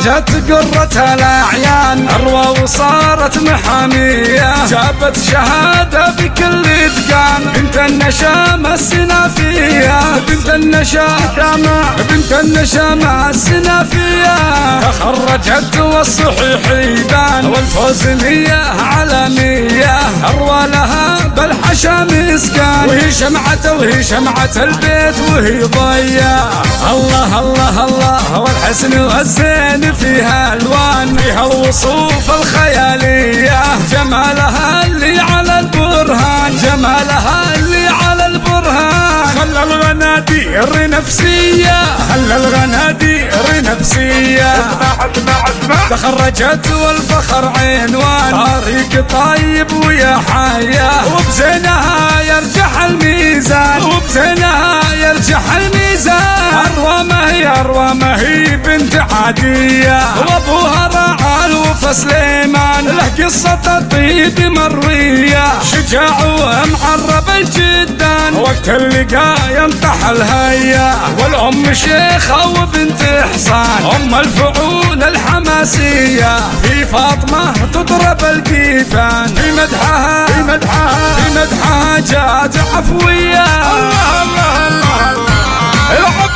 تخرجت قرة الأعيان أروى وصارت محامية، جابت شهادة بكل إتقان، بنت النشامة السنافية، بنت النشامة، بنت النشامة السنافية. تخرجت والصحيح يبان والفوز نية علامية، أروى لها بالحشا مسكان، وهي شمعة وهي شمعة البيت وهي ضيا. الله الله الله والحسن والزين فيها الوان، فيها الوصوف الخيالية، جمالها اللي على البرهان، جمالها اللي على البرهان. خلى الغنادير نفسية، خلى الغنادير نفسية. اسمع اسمع اسمع. تخرجت والفخر عنوان، طريق طيب ويا حياه، وبزينها يرجح الميزان، وبزينها يرجح الميزان. أروى ما هي بنت عادية، وابوها راعى الوفا سليمان، له قصة الطيب مروية، شجاع ومعرب جدا، وقت اللقاء ينطح الهيا. والأم شيخة وبنت إحسان، أم الفعول الحماسية، في فاطمة تضرب القيفان، في مدحها في مدحها في مدحها جات عفوية. الله الله الله الله.